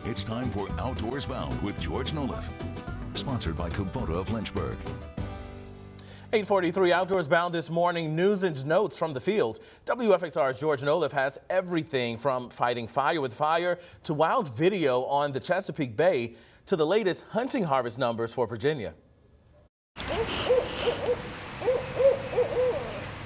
It's time for Outdoors Bound with George Noliff. Sponsored by Kubota of Lynchburg. 8:43 Outdoors Bound this morning. News and notes from the field. WFXR's George Noliff has everything from fighting fire with fire to wild video on the Chesapeake Bay to the latest hunting harvest numbers for Virginia.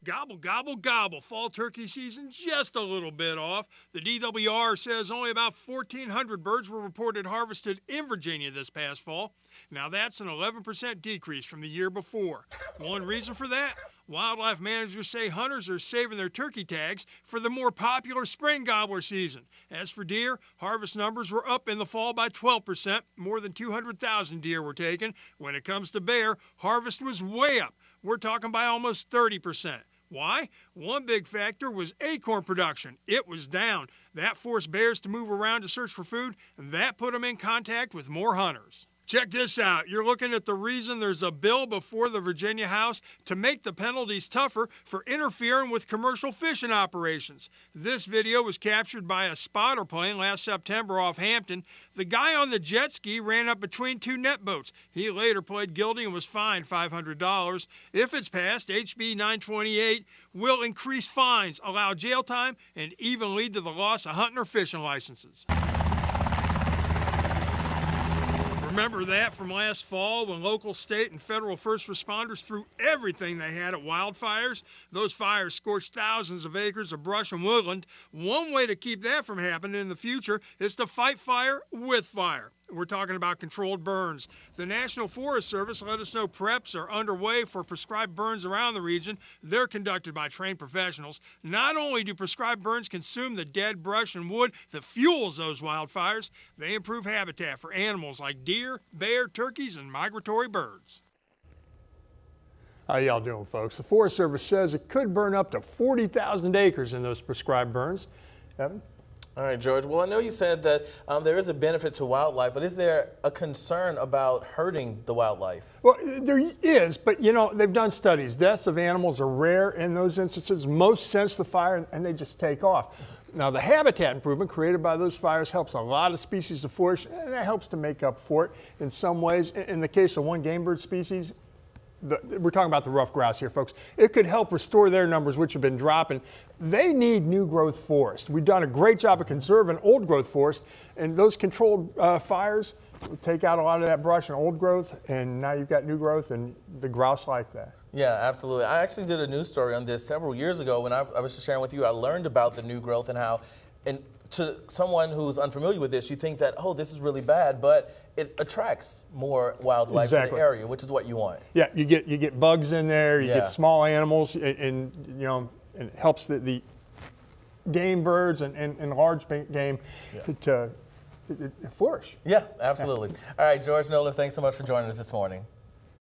Gobble, gobble, gobble. Fall turkey season just a little bit off. The DWR says only about 1,400 birds were reported harvested in Virginia this past fall. Now that's an 11% decrease from the year before. One reason for that? Wildlife managers say hunters are saving their turkey tags for the more popular spring gobbler season. As for deer, harvest numbers were up in the fall by 12%. More than 200,000 deer were taken. When it comes to bear, harvest was way up. We're talking by almost 30%. Why? One big factor was acorn production. It was down. That forced bears to move around to search for food, and that put them in contact with more hunters. Check this out. You're looking at the reason there's a bill before the Virginia House to make the penalties tougher for interfering with commercial fishing operations. This video was captured by a spotter plane last September off Hampton. The guy on the jet ski ran up between two net boats. He later pled guilty and was fined $500. If it's passed, HB 928 will increase fines, allow jail time, and even lead to the loss of hunting or fishing licenses. Remember that from last fall when local, state, and federal first responders threw everything they had at wildfires? Those fires scorched thousands of acres of brush and woodland. One way to keep that from happening in the future is to fight fire with fire. We're talking about controlled burns. The National Forest Service let us know preps are underway for prescribed burns around the region. They're conducted by trained professionals. Not only do prescribed burns consume the dead brush and wood that fuels those wildfires, they improve habitat for animals like deer, bear, turkeys, and migratory birds. How y'all doing, folks? The Forest Service says it could burn up to 40,000 acres in those prescribed burns. Evan? All right, George. Well, I know you said that there is a benefit to wildlife, but is there a concern about hurting the wildlife? Well, there is, but you know, they've done studies. Deaths of animals are rare in those instances. Most sense the fire and they just take off. Now, the habitat improvement created by those fires helps a lot of species to flourish, and that helps to make up for it in some ways. In the case of one game bird species, we're talking about the rough grouse here, folks. It could help restore their numbers, which have been dropping. They need new growth forest. We've done a great job of conserving old growth forest, and those controlled fires will take out a lot of that brush and old growth, and now you've got new growth, and the grouse like that. Yeah, absolutely. I actually did a news story on this several years ago when I was just sharing with you. I learned about the new growth and how, and to someone who's unfamiliar with this, you think that, oh, this is really bad, but it attracts more wildlife to the area, which is what you want. Yeah, you get bugs in there, you get small animals, and you know, it helps the game birds and large game to flourish. Yeah, absolutely. All right, George Noliff, thanks so much for joining us this morning.